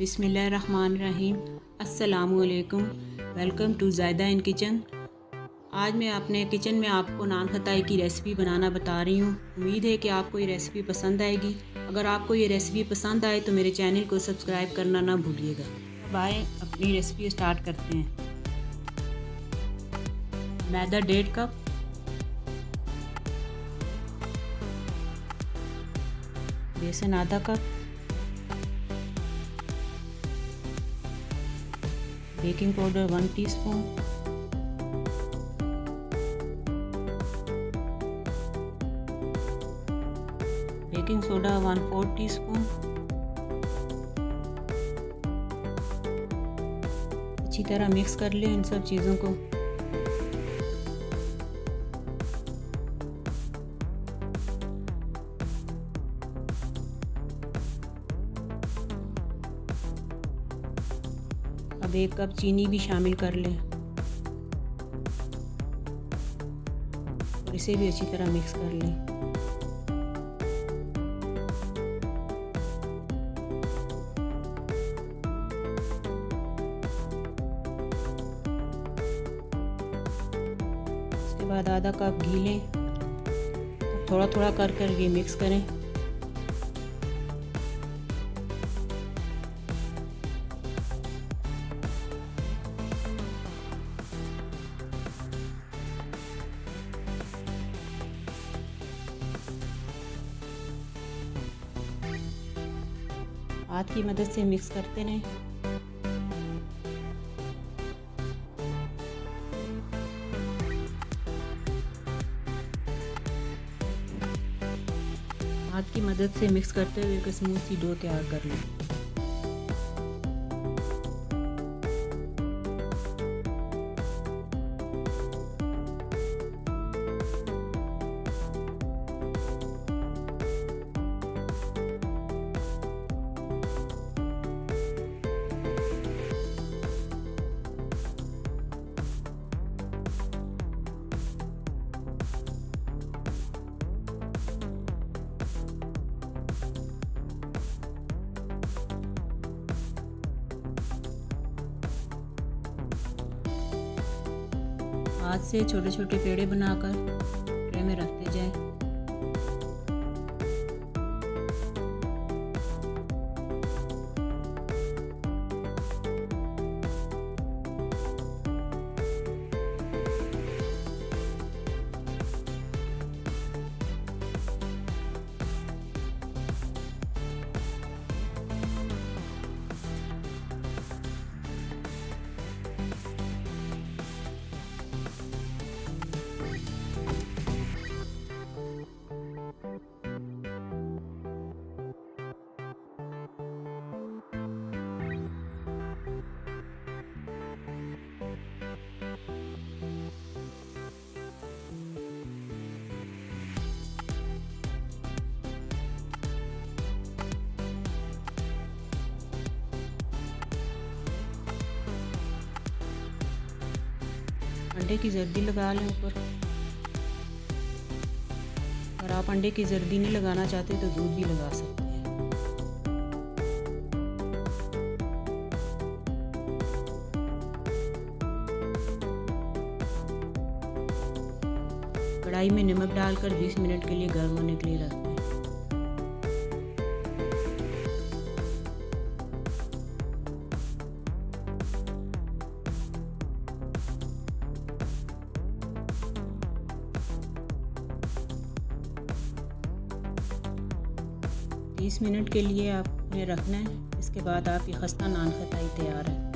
बिस्मिल्लाहिर्रहमानिर्रहीम। अस्सलामुअलैकुम। Welcome to Zahida in kitchen. आज मैं अपने किचन में आपको नान खताई की रेसिपी बनाना बता रही हूँ। उम्मीद है कि आपको ये रेसिपी पसंद आएगी। अगर आपको ये रेसिपी पसंद आए तो मेरे चैनल को सब्सक्राइब करना ना भूलिएगा। अब आए अपनी रेसिपी स्टार्ट करते हैं। मैदा 1.5 कप, बेसन आधा cup, baking powder 1 teaspoon, baking soda 1/4 teaspoon. अच्छी तरह मिक्स कर लें इन सब चीज़ों को। अब 1 कप चीनी भी शामिल कर लें और इसे भी अच्छी तरह मिक्स कर लें। इसके बाद आधा कप घी लें, थोड़ा थोड़ा कर ये मिक्स करें। हाथ की मदद से मिक्स करते रहें। हाथ की मदद से मिक्स करते हुए एक स्मूथ सी डो तैयार कर लें। हाथ से छोटे छोटे पेड़े बनाकर ट्रे में रखते जाएं। अंडे की जर्दी लगा लें ऊपर। अगर आप अंडे की जर्दी नहीं लगाना चाहते तो दूध भी लगा सकते हैं। कढ़ाई में नमक डालकर 20 मिनट के लिए गर्म होने के लिए रखते हैं। तीस मिनट के लिए आपने रखना है। इसके बाद आपकी खस्ता नान खताई तैयार है।